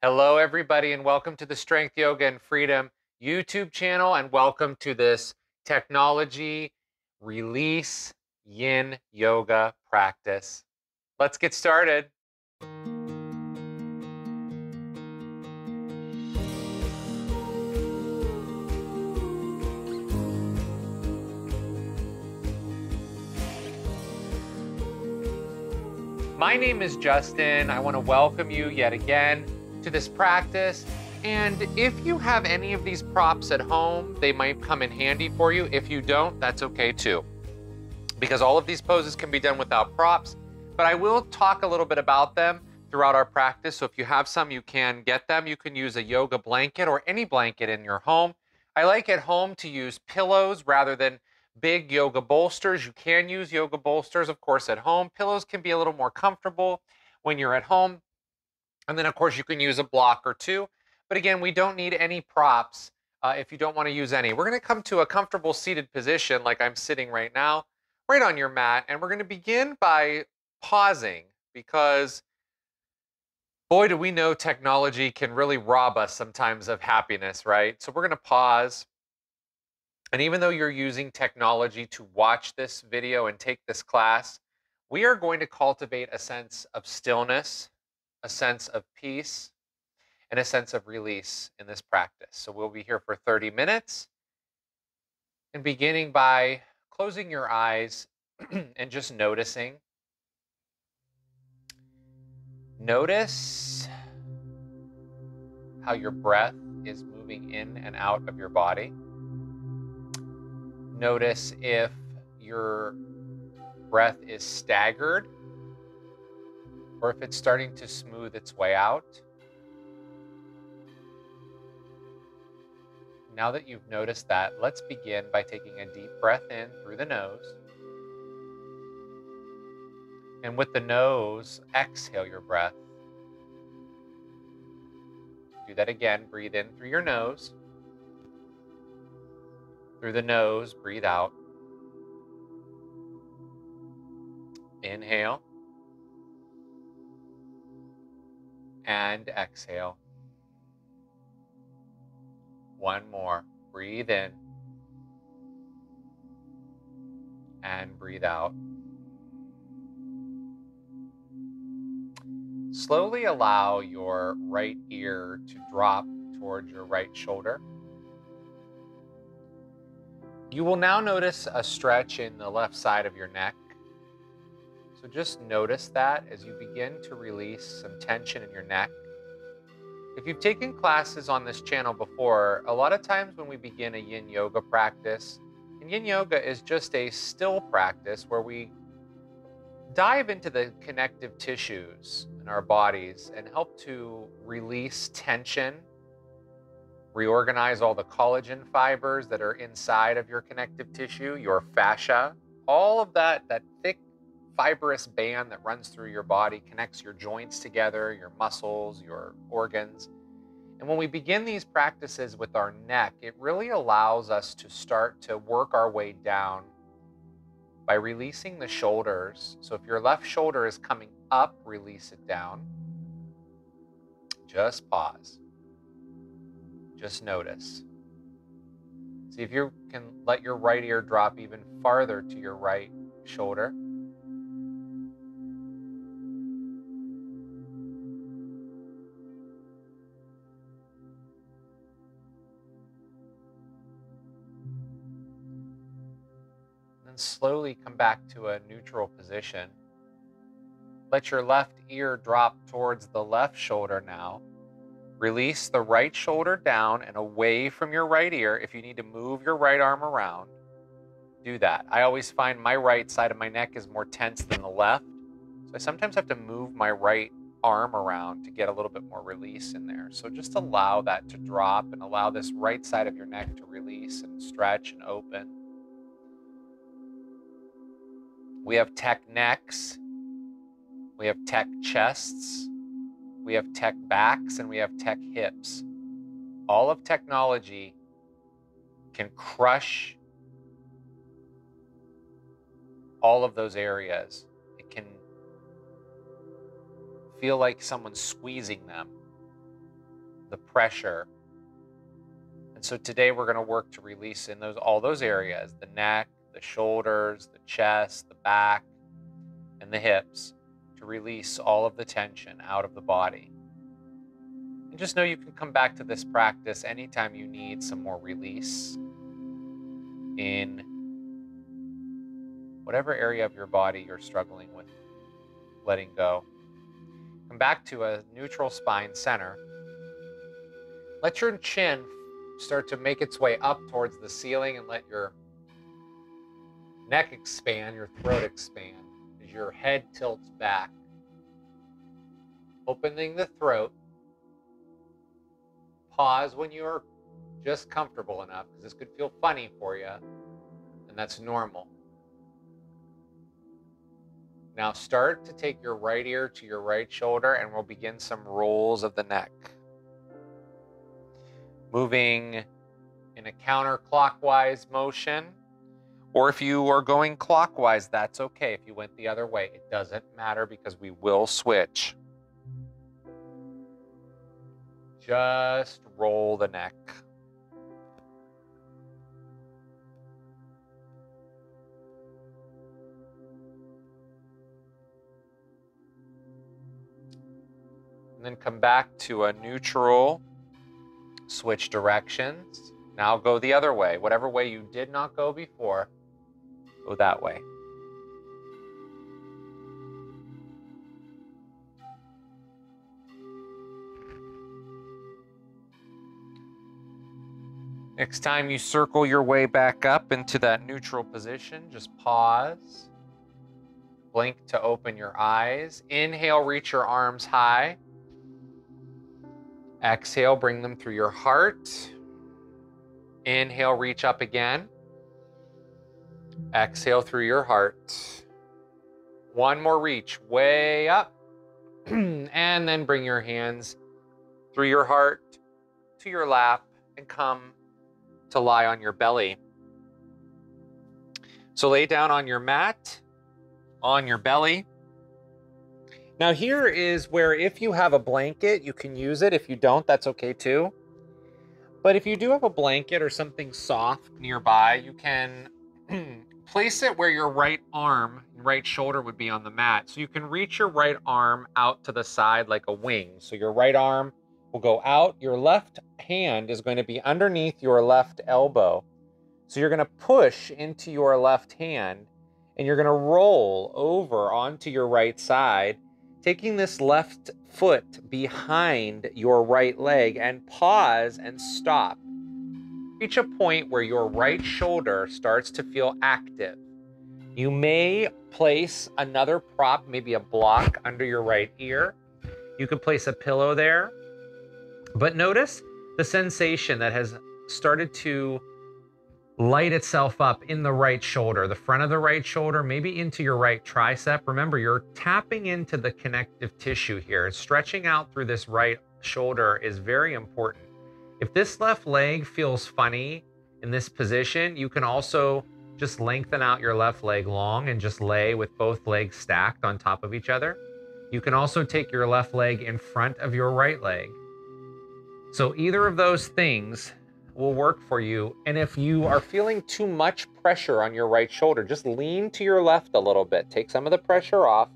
Hello, everybody, and welcome to the Strength, Yoga, and Freedom YouTube channel, and welcome to this technology release yin yoga practice. Let's get started. My name is Justin. I want to welcome you yet again to this practice. And if you have any of these props at home, they might come in handy for you. If you don't, that's okay too, because all of these poses can be done without props. But I will talk a little bit about them throughout our practice. So if you have some, you can get them. You can use a yoga blanket or any blanket in your home. I like at home to use pillows rather than big yoga bolsters. You can use yoga bolsters, of course, at home. Pillows can be a little more comfortable when you're at home. And then, of course, you can use a block or two. But again, we don't need any props if you don't want to use any. We're going to come to a comfortable seated position like I'm sitting right now, right on your mat. And we're going to begin by pausing, because boy, do we know technology can really rob us sometimes of happiness, right? So we're going to pause. And even though you're using technology to watch this video and take this class, we are going to cultivate a sense of stillness, a sense of peace, and a sense of release in this practice. So we'll be here for 30 minutes, and beginning by closing your eyes and just noticing. Notice how your breath is moving in and out of your body. Notice if your breath is staggered or if it's starting to smooth its way out. Now that you've noticed that, let's begin by taking a deep breath in through the nose. And with the nose, exhale your breath. Do that again. Breathe in through your nose. Through the nose, breathe out. Inhale. And exhale. One more. Breathe in. And breathe out. Slowly allow your right ear to drop towards your right shoulder. You will now notice a stretch in the left side of your neck. So just notice that as you begin to release some tension in your neck. If you've taken classes on this channel before, a lot of times when we begin a yin yoga practice, and yin yoga is just a still practice where we dive into the connective tissues in our bodies and help to release tension, reorganize all the collagen fibers that are inside of your connective tissue, your fascia, all of that thick fibrous band that runs through your body, connects your joints together, your muscles, your organs. And when we begin these practices with our neck, it really allows us to start to work our way down by releasing the shoulders. So if your left shoulder is coming up, release it down. Just pause. Just notice. See if you can let your right ear drop even farther to your right shoulder. And slowly come back to a neutral position. Let your left ear drop towards the left shoulder now. Release the right shoulder down and away from your right ear. If you need to move your right arm around, do that. I always find my right side of my neck is more tense than the left. So I sometimes have to move my right arm around to get a little bit more release in there. So just allow that to drop and allow this right side of your neck to release and stretch and open. We have tech necks, we have tech chests, we have tech backs, and we have tech hips. All of technology can crush all of those areas. It can feel like someone's squeezing them. the pressure. And so today we're going to work to release in all those areas, the neck, the shoulders, the chest, the back, and the hips, to release all of the tension out of the body. And just know you can come back to this practice anytime you need some more release in whatever area of your body you're struggling with letting go. Come back to a neutral spine center. Let your chin start to make its way up towards the ceiling, and let your neck expand, your throat expand as your head tilts back. Opening the throat. Pause when you're just comfortable enough, because this could feel funny for you, and that's normal. Now start to take your right ear to your right shoulder, and we'll begin some rolls of the neck. Moving in a counterclockwise motion, or if you are going clockwise, that's okay. If you went the other way, it doesn't matter, because we will switch. Just roll the neck. And then come back to a neutral, switch directions. Now go the other way. Whatever way you did not go before, go that way. Next time you circle your way back up into that neutral position, just pause. Blink to open your eyes. Inhale, reach your arms high. Exhale, bring them through your heart. Inhale, reach up again. Exhale through your heart. One more reach, way up. And then bring your hands through your heart to your lap and come to lie on your belly. So lay down on your mat, on your belly. Now here is where, if you have a blanket, you can use it. If you don't, that's okay too. But if you do have a blanket or something soft nearby, you can place it where your right arm, right shoulder would be on the mat. So you can reach your right arm out to the side like a wing. So your right arm will go out. Your left hand is going to be underneath your left elbow. So you're going to push into your left hand, and you're going to roll over onto your right side, taking this left foot behind your right leg, and pause and stop. Reach a point where your right shoulder starts to feel active. You may place another prop, maybe a block, under your right ear. You could place a pillow there. But notice the sensation that has started to light itself up in the right shoulder, the front of the right shoulder, maybe into your right tricep. Remember, you're tapping into the connective tissue here. Stretching out through this right shoulder is very important. If this left leg feels funny in this position, you can also just lengthen out your left leg long and just lay with both legs stacked on top of each other. You can also take your left leg in front of your right leg. So either of those things will work for you. And if you are feeling too much pressure on your right shoulder, just lean to your left a little bit. Take some of the pressure off.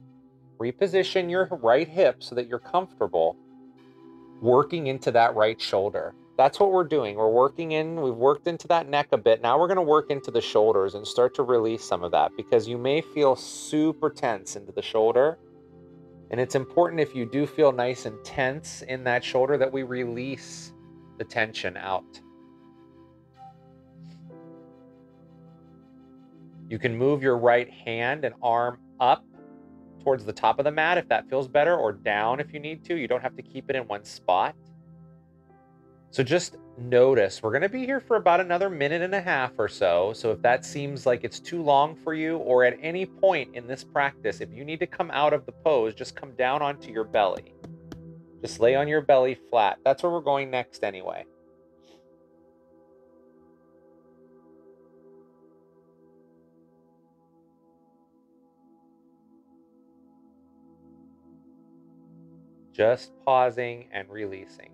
Reposition your right hip so that you're comfortable working into that right shoulder. That's what we're doing. We've worked into that neck a bit. Now we're going to work into the shoulders and start to release some of that, because you may feel super tense into the shoulder. And it's important, if you do feel nice and tense in that shoulder, that we release the tension out. You can move your right hand and arm up towards the top of the mat if that feels better, or down if you need to. You don't have to keep it in one spot. So just notice, we're going to be here for about another minute and a half or so. So if that seems like it's too long for you, or at any point in this practice, if you need to come out of the pose, just come down onto your belly. Just lay on your belly flat. That's where we're going next anyway. Just pausing and releasing.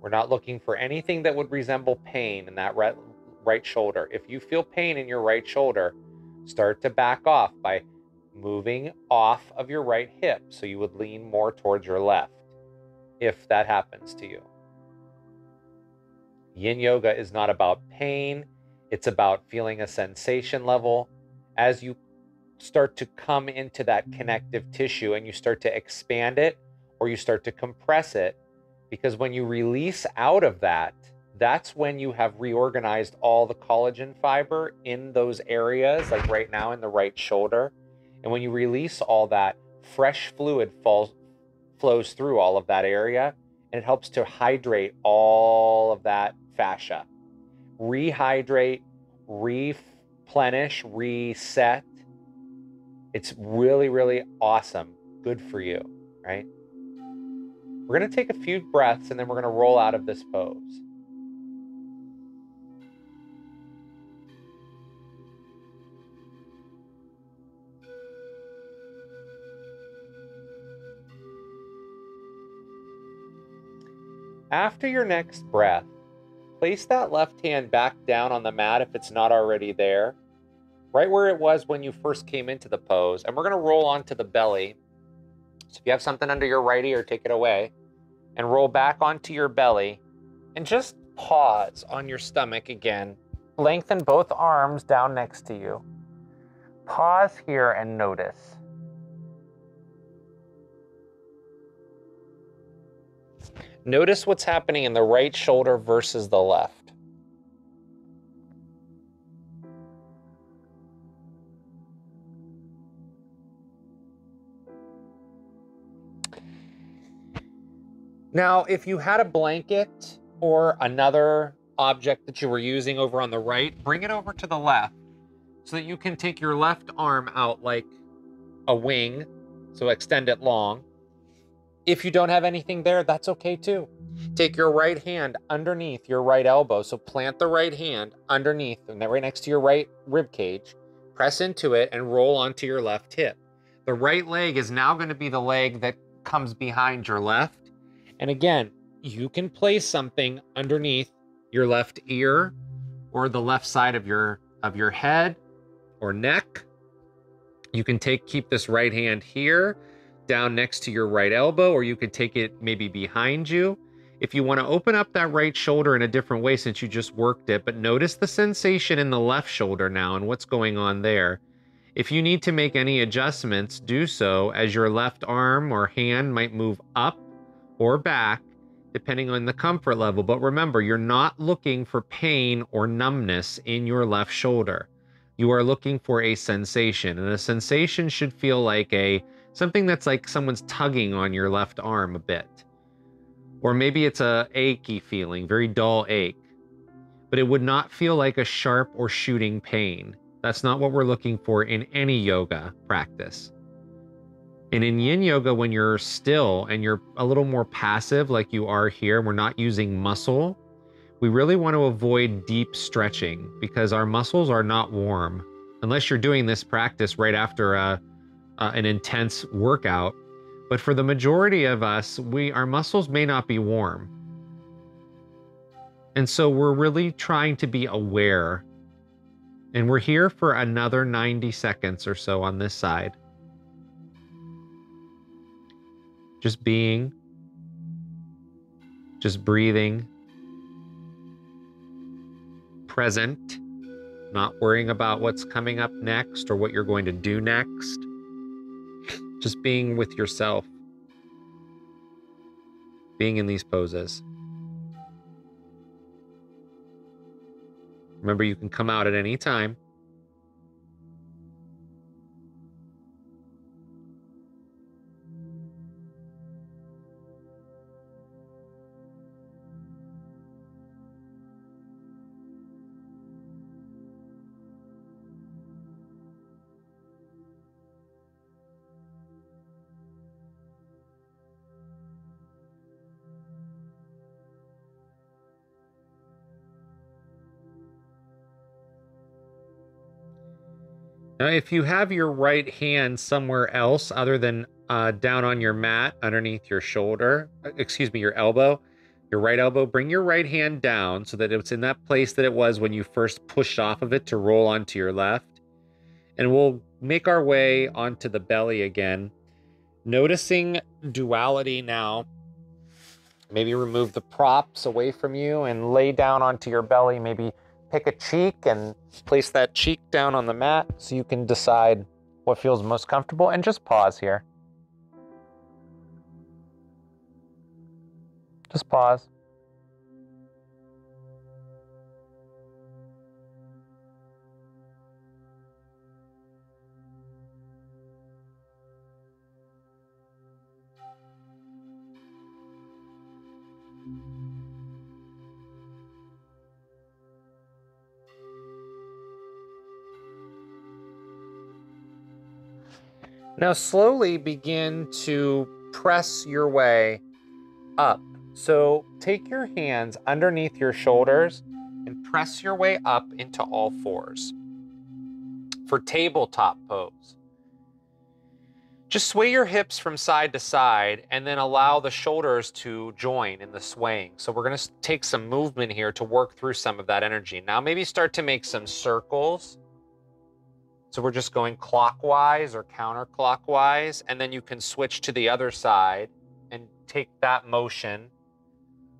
We're not looking for anything that would resemble pain in that right shoulder. If you feel pain in your right shoulder, start to back off by moving off of your right hip so you would lean more towards your left if that happens to you. Yin yoga is not about pain. It's about feeling a sensation level as you start to come into that connective tissue and you start to expand it or you start to compress it, because when you release out of that, that's when you have reorganized all the collagen fiber in those areas, like right now in the right shoulder. And when you release all that, fresh fluid flows through all of that area, and it helps to hydrate all of that fascia. Rehydrate, replenish, reset. It's really, really awesome. Good for you, right? We're going to take a few breaths and then we're going to roll out of this pose. After your next breath, place that left hand back down on the mat if it's not already there, right where it was when you first came into the pose. And we're going to roll onto the belly. So if you have something under your right ear, take it away and roll back onto your belly and just pause on your stomach again. Lengthen both arms down next to you. Pause here and notice. Notice what's happening in the right shoulder versus the left. Now, if you had a blanket or another object that you were using over on the right, bring it over to the left so that you can take your left arm out like a wing, so extend it long. If you don't have anything there, that's okay too. Take your right hand underneath your right elbow. So plant the right hand underneath and right next to your right rib cage. Press into it and roll onto your left hip. The right leg is now going to be the leg that comes behind your left. And again, you can place something underneath your left ear or the left side of your head or neck. You can keep this right hand here down next to your right elbow, or you could take it maybe behind you. If you want to open up that right shoulder in a different way since you just worked it, but notice the sensation in the left shoulder now and what's going on there. If you need to make any adjustments, do so as your left arm or hand might move up or back depending on the comfort level. But remember, you're not looking for pain or numbness in your left shoulder. You are looking for a sensation, and a sensation should feel like something that's like someone's tugging on your left arm a bit. Or maybe it's a achy feeling, very dull ache. But it would not feel like a sharp or shooting pain. That's not what we're looking for in any yoga practice. And in yin yoga, when you're still and you're a little more passive like you are here, we're not using muscle, we really want to avoid deep stretching because our muscles are not warm. Unless you're doing this practice right after an intense workout. But for the majority of us, our muscles may not be warm. And so we're really trying to be aware. And we're here for another 90 seconds or so on this side. Just being, just breathing, present, not worrying about what's coming up next or what you're going to do next. Just being with yourself, being in these poses. Remember, you can come out at any time. Now, if you have your right hand somewhere else other than down on your mat underneath your shoulder, your elbow, Your right elbow, bring your right hand down so that it's in that place that it was when you first pushed off of it to roll onto your left. And we'll make our way onto the belly again, noticing duality now. Maybe remove the props away from you and lay down onto your belly. Maybe pick a cheek and place that cheek down on the mat so you can decide what feels most comfortable, and just pause here. Just pause. Now slowly begin to press your way up. So take your hands underneath your shoulders and press your way up into all fours. For tabletop pose, just sway your hips from side to side and then allow the shoulders to join in the swaying. So we're going to take some movement here to work through some of that energy. Now maybe start to make some circles. So we're just going clockwise or counterclockwise, and then you can switch to the other side and take that motion.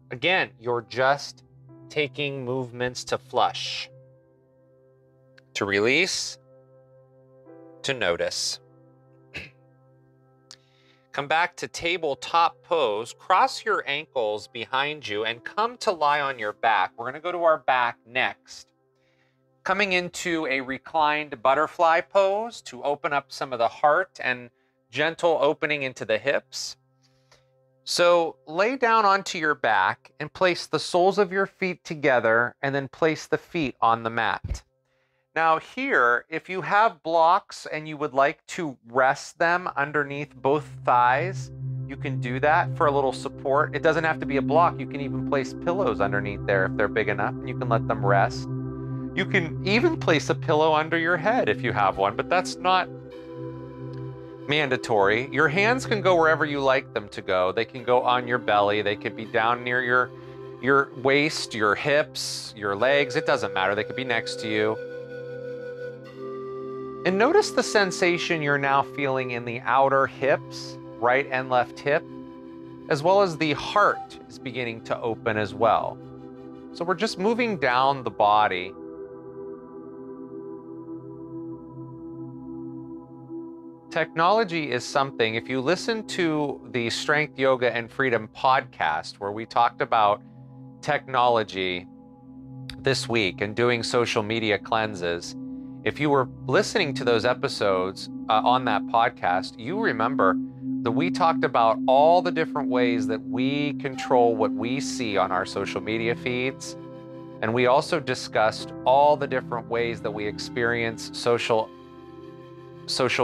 Again, you're just taking movements to flush, to release, to notice. Come back to tabletop pose, cross your ankles behind you and come to lie on your back. We're going to go to our back next. Coming into a reclined butterfly pose to open up some of the heart and gentle opening into the hips. So lay down onto your back and place the soles of your feet together and then place the feet on the mat. Now here, if you have blocks and you would like to rest them underneath both thighs, you can do that for a little support. It doesn't have to be a block. You can even place pillows underneath there if they're big enough, and you can let them rest. You can even place a pillow under your head if you have one, but that's not mandatory. Your hands can go wherever you like them to go. They can go on your belly. They could be down near your waist, your hips, your legs. It doesn't matter. They could be next to you. And notice the sensation you're now feeling in the outer hips, right and left hip, as well as the heart is beginning to open as well. So we're just moving down the body. Technology is something, if you listen to the Strength, Yoga, and Freedom podcast, where we talked about technology this week and doing social media cleanses, if you were listening to those episodes on that podcast, you remember that we talked about all the different ways that we control what we see on our social media feeds. And we also discussed all the different ways that we experience social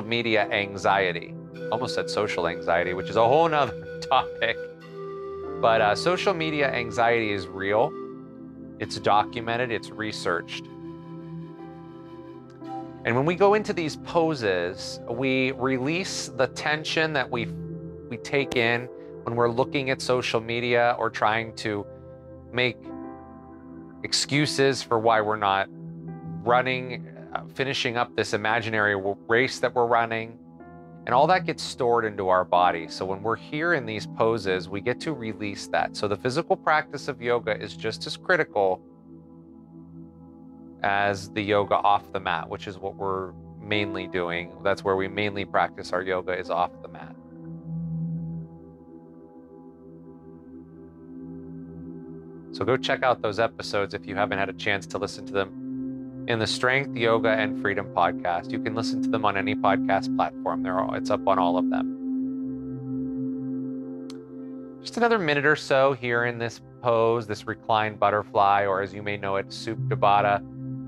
media anxiety. Almost said social anxiety, which is a whole nother topic. But social media anxiety is real. It's documented, it's researched. And when we go into these poses, we release the tension that we take in when we're looking at social media or trying to make excuses for why we're not running, finishing up this imaginary race that we're running. And all that gets stored into our body. So when we're here in these poses, we get to release that. So the physical practice of yoga is just as critical as the yoga off the mat, which is what we're mainly doing. That's where we mainly practice our yoga, is off the mat. So go check out those episodes if you haven't had a chance to listen to them in the Strength, Yoga, and Freedom podcast. You can listen to them on any podcast platform. It's up on all of them. Just another minute or so here in this pose, this reclined butterfly, or as you may know it, Supta Baddha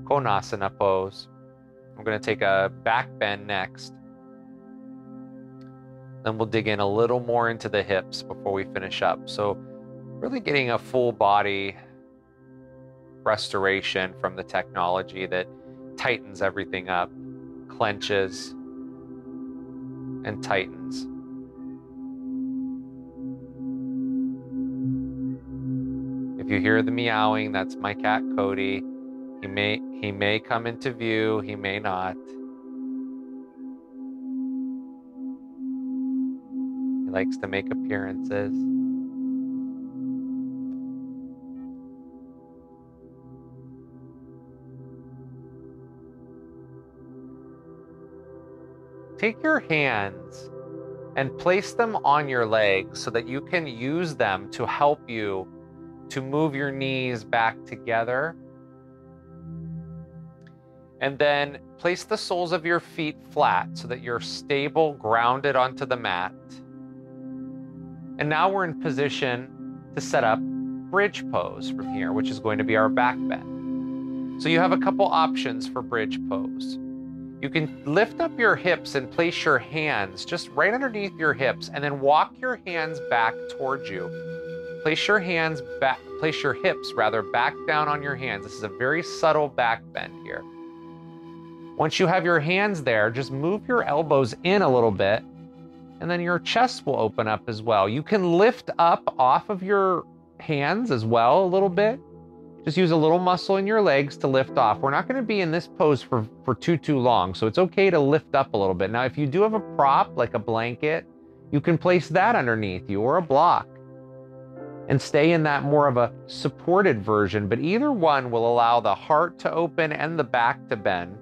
Konasana pose. I'm going to take a back bend next. Then we'll dig in a little more into the hips before we finish up. So really getting a full body restoration from the technology that tightens everything up, clenches and tightens. you hear the meowing, that's my cat Cody. He may come into view, he may not. He likes to make appearances. Take your hands and place them on your legs so that you can use them to help you to move your knees back together. And then place the soles of your feet flat so that you're stable, grounded onto the mat. And now we're in position to set up bridge pose from here, which is going to be our back bend. So you have a couple options for bridge pose. You can lift up your hips and place your hands just right underneath your hips and then walk your hands back towards you. Place your hips back down on your hands. This is a very subtle back bend here. Once you have your hands there, just move your elbows in a little bit and then your chest will open up as well. You can lift up off of your hands as well a little bit. Just use a little muscle in your legs to lift off. We're not going to be in this pose for too long, so it's okay to lift up a little bit. Now, if you do have a prop, like a blanket, you can place that underneath you or a block and stay in that more of a supported version, but either one will allow the heart to open and the back to bend.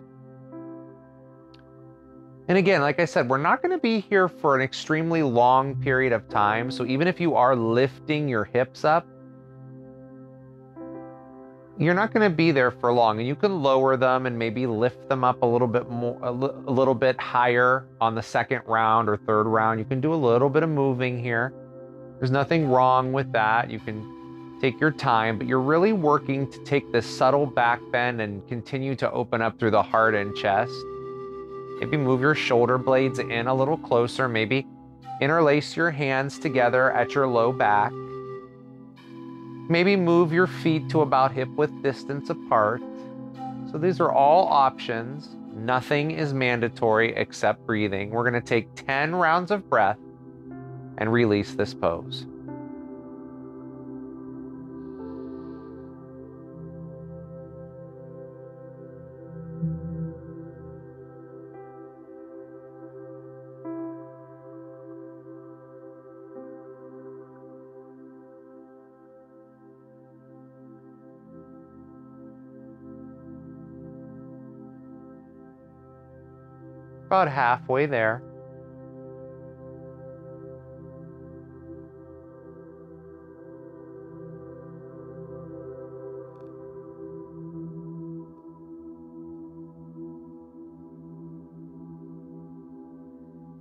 And again, like I said, we're not going to be here for an extremely long period of time, so even if you are lifting your hips up, you're not going to be there for long, and you can lower them and maybe lift them up a little bit more, a little bit higher on the second round or third round. You can do a little bit of moving here. There's nothing wrong with that. You can take your time, but you're really working to take this subtle back bend and continue to open up through the heart and chest. Maybe move your shoulder blades in a little closer. Maybe interlace your hands together at your low back. Maybe move your feet to about hip-width distance apart. So these are all options. Nothing is mandatory except breathing. We're going to take 10 rounds of breath and release this pose. About halfway there.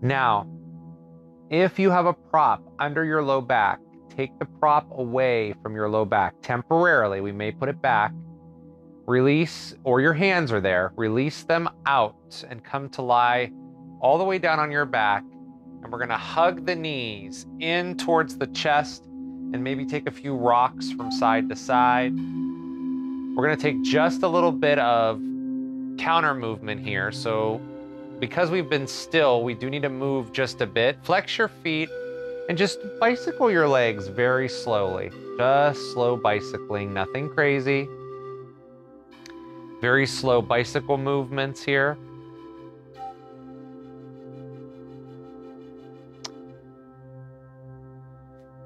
Now, if you have a prop under your low back, take the prop away from your low back temporarily. We may put it back. Release, or your hands are there, release them out and come to lie all the way down on your back. And we're gonna hug the knees in towards the chest and maybe take a few rocks from side to side. We're gonna take just a little bit of counter movement here. So because we've been still, we do need to move just a bit. Flex your feet and just bicycle your legs very slowly. Just slow bicycling, nothing crazy. Very slow bicycle movements here.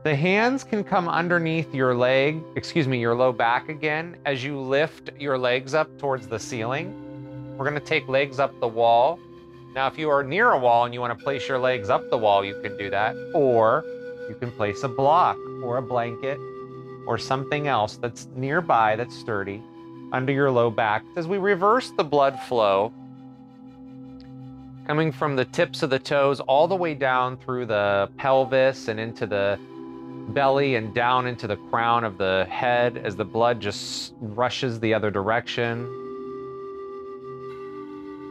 The hands can come underneath your your low back again as you lift your legs up towards the ceiling. We're gonna take legs up the wall. Now, if you are near a wall and you wanna place your legs up the wall, you can do that. Or you can place a block or a blanket or something else that's nearby that's sturdy under your low back as we reverse the blood flow coming from the tips of the toes all the way down through the pelvis and into the belly and down into the crown of the head as the blood just rushes the other direction.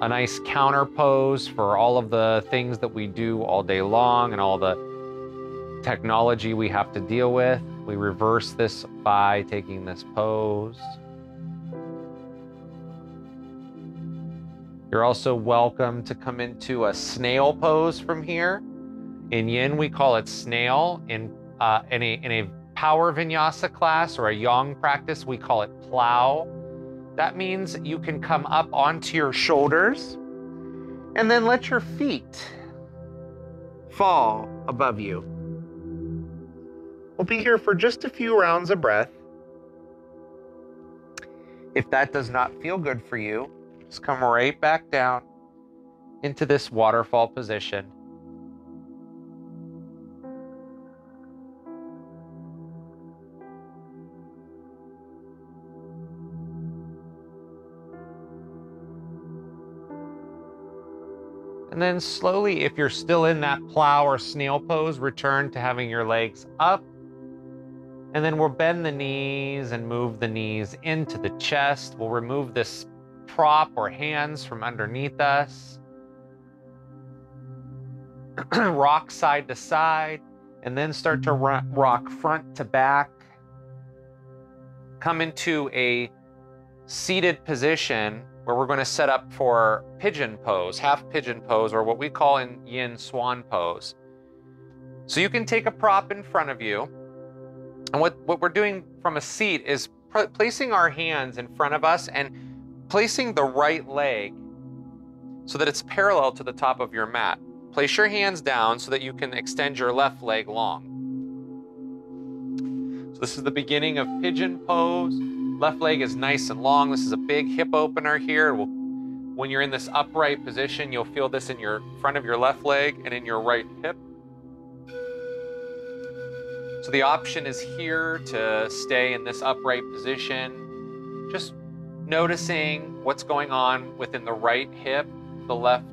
A nice counter pose for all of the things that we do all day long and all the technology we have to deal with. We reverse this by taking this pose. You're also welcome to come into a snail pose from here. In yin, we call it snail. In a power vinyasa class or a yang practice, we call it plow. That means you can come up onto your shoulders and then let your feet fall above you. We'll be here for just a few rounds of breath. If that does not feel good for you, just come right back down into this waterfall position. And then slowly, if you're still in that plow or snail pose, return to having your legs up. And then we'll bend the knees and move the knees into the chest. We'll remove this prop or hands from underneath us. Rock side to side, and then start to rock front to back. Come into a seated position where we're going to set up for pigeon pose, half pigeon pose, or what we call in yin swan pose. So you can take a prop in front of you. And what we're doing from a seat is placing our hands in front of us and placing the right leg so that it's parallel to the top of your mat. Place your hands down so that you can extend your left leg long. So this is the beginning of pigeon pose. Left leg is nice and long. This is a big hip opener here. When you're in this upright position, you'll feel this in your front of your left leg and in your right hip. So the option is here to stay in this upright position, just noticing what's going on within the right hip, the left,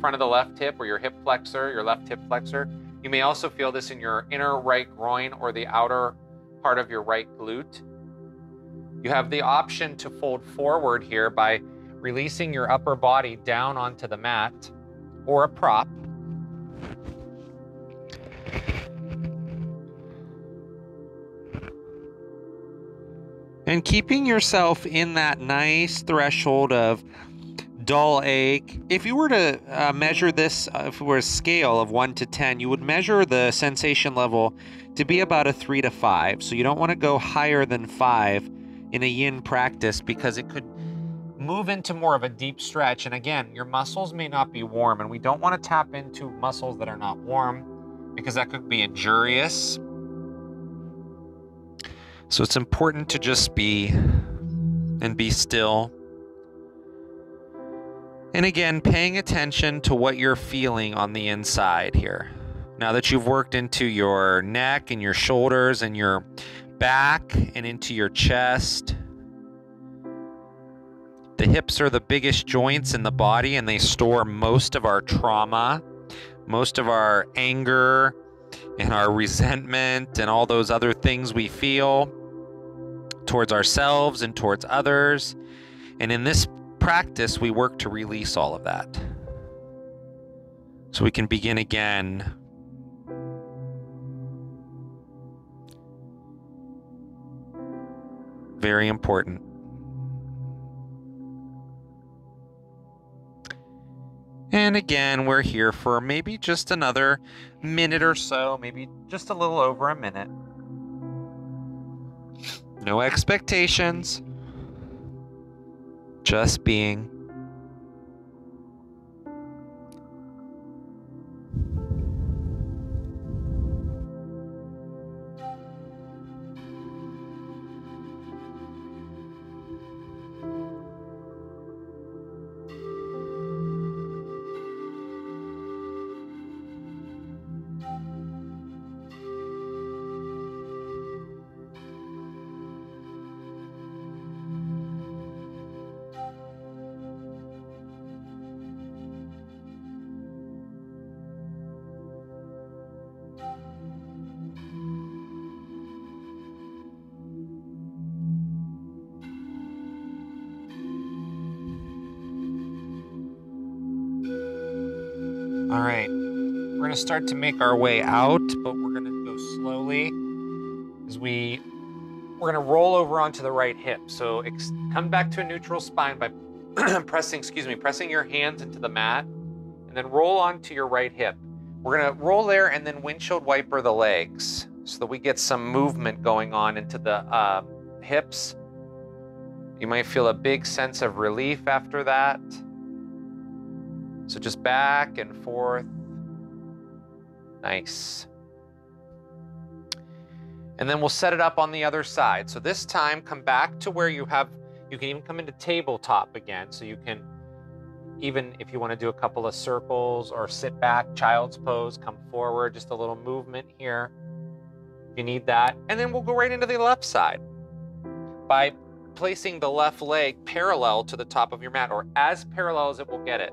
front of the left hip, or your hip flexor, your left hip flexor. You may also feel this in your inner right groin or the outer part of your right glute. You have the option to fold forward here by releasing your upper body down onto the mat or a prop. And keeping yourself in that nice threshold of dull ache. If you were to measure this, if it were a scale of 1 to 10, you would measure the sensation level to be about a 3 to 5. So you don't want to go higher than 5 in a yin practice because it could move into more of a deep stretch. And again, your muscles may not be warm, and we don't want to tap into muscles that are not warm because that could be injurious. So it's important to just be still. And again, paying attention to what you're feeling on the inside here. Now that you've worked into your neck and your shoulders and your back and into your chest. The hips are the biggest joints in the body, and they store most of our trauma, most of our anger and our resentment and all those other things we feel towards ourselves and towards others. And in this practice, we work to release all of that. So we can begin again. Very important. And again, we're here for maybe just another minute or so, maybe just a little over a minute. No expectations. Just being. All right, we're going to start to make our way out, but we're going to go slowly as we're going to roll over onto the right hip. So come back to a neutral spine by pressing your hands into the mat, and then roll onto your right hip. We're going to roll there and then windshield wiper the legs. so that we get some movement going on into the hips. You might feel a big sense of relief after that. So just back and forth. Nice. And then we'll set it up on the other side. So this time, come back to where you can even come into tabletop again. So you can, even if you want to do a couple of circles or sit back, child's pose, come forward, just a little movement here. If you need that. And then we'll go right into the left side by placing the left leg parallel to the top of your mat, or as parallel as it will get it.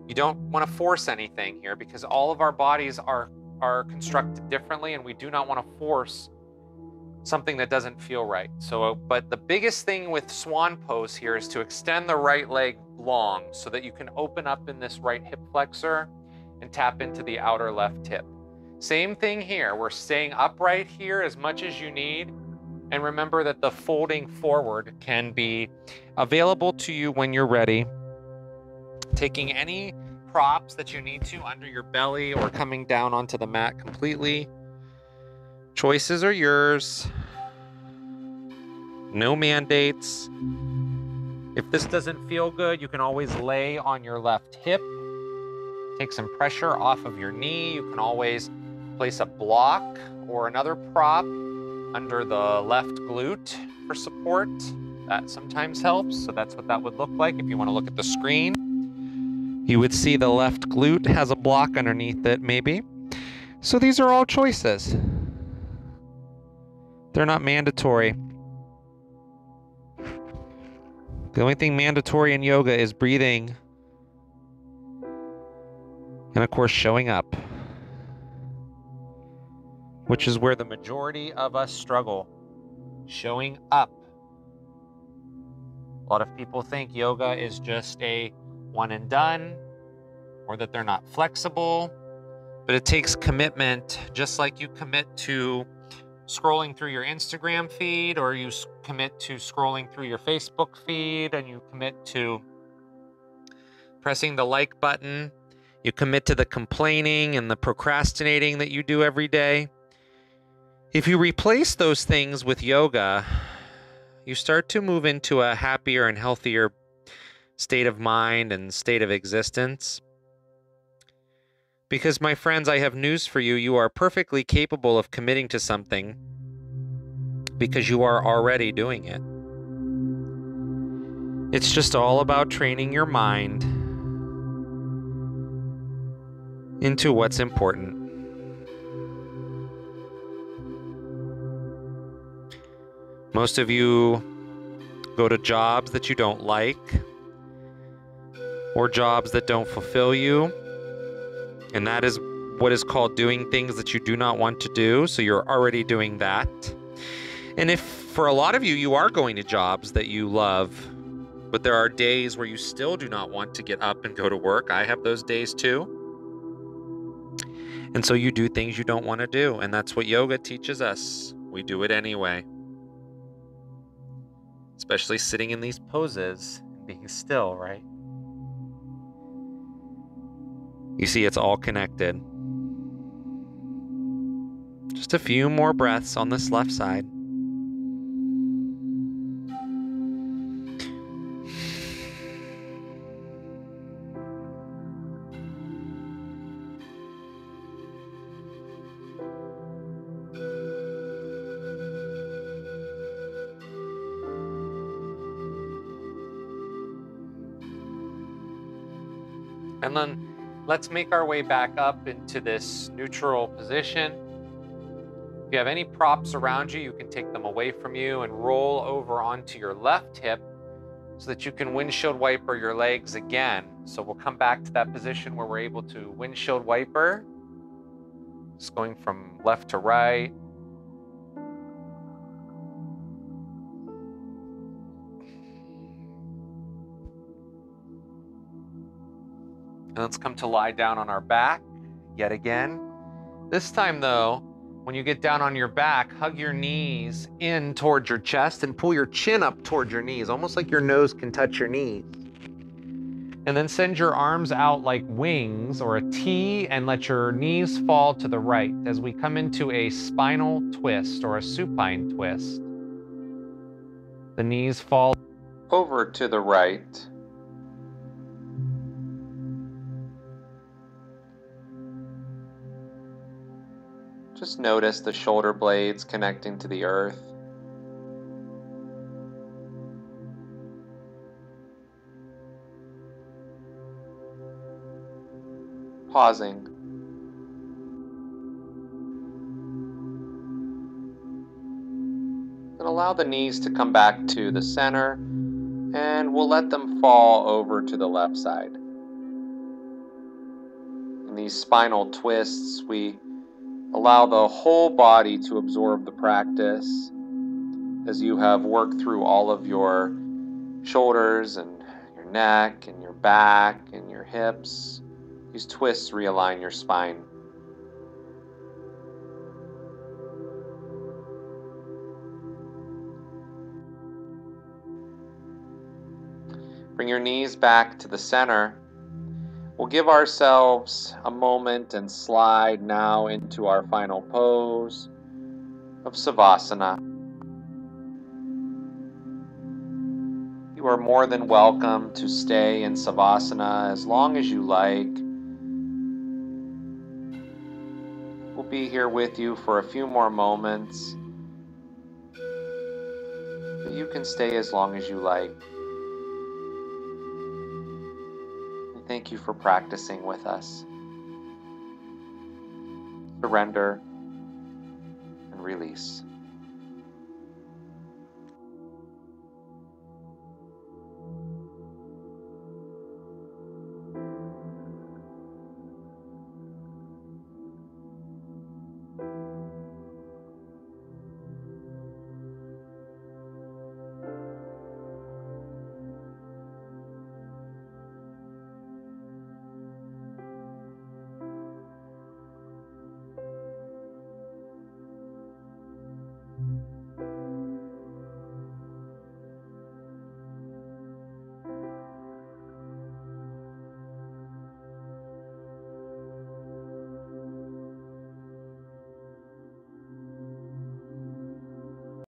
You don't want to force anything here because all of our bodies are constructed differently, and we do not want to force something that doesn't feel right. So, but the biggest thing with swan pose here is to extend the right leg long so that you can open up in this right hip flexor and tap into the outer left hip. Same thing here. We're staying upright here as much as you need. And remember that the folding forward can be available to you when you're ready. Taking any props that you need to under your belly or coming down onto the mat completely. Choices are yours. No mandates. If this doesn't feel good, you can always lay on your left hip. Take some pressure off of your knee. You can always place a block or another prop under the left glute for support. That sometimes helps. So that's what that would look like. If you want to look at the screen, you would see the left glute has a block underneath it, maybe. So these are all choices. They're not mandatory. The only thing mandatory in yoga is breathing. And of course, showing up. Which is where the majority of us struggle. Showing up. A lot of people think yoga is just a one and done, or that they're not flexible. But it takes commitment, just like you commit to scrolling through your Instagram feed, or you commit to scrolling through your Facebook feed, and you commit to pressing the like button. You commit to the complaining and the procrastinating that you do every day. If you replace those things with yoga, you start to move into a happier and healthier state of mind and state of existence. Because, my friends, I have news for you. You are perfectly capable of committing to something because you are already doing it. It's just all about training your mind into what's important. Most of you go to jobs that you don't like, or jobs that don't fulfill you. And that is what is called doing things that you do not want to do. So you're already doing that. And if for a lot of you, you are going to jobs that you love, but there are days where you still do not want to get up and go to work. I have those days too. And so you do things you don't want to do. And that's what yoga teaches us. We do it anyway. Especially sitting in these poses and being still, right? You see, it's all connected. Just a few more breaths on this left side. And then let's make our way back up into this neutral position. If you have any props around you, you can take them away from you and roll over onto your left hip so that you can windshield wiper your legs again. So we'll come back to that position where we're able to windshield wiper. Just going from left to right. And let's come to lie down on our back yet again. This time though, when you get down on your back, hug your knees in towards your chest and pull your chin up towards your knees, almost like your nose can touch your knees. And then send your arms out like wings or a T and let your knees fall to the right as we come into a spinal twist or a supine twist. The knees fall over to the right. Just notice the shoulder blades connecting to the earth. Pausing. And allow the knees to come back to the center, and we'll let them fall over to the left side. In these spinal twists, we allow the whole body to absorb the practice as you have worked through all of your shoulders and your neck and your back and your hips. These twists realign your spine. Bring your knees back to the center. We'll give ourselves a moment and slide now into our final pose of Savasana. You are more than welcome to stay in Savasana as long as you like. We'll be here with you for a few more moments, but you can stay as long as you like. Thank you for practicing with us. Surrender and release.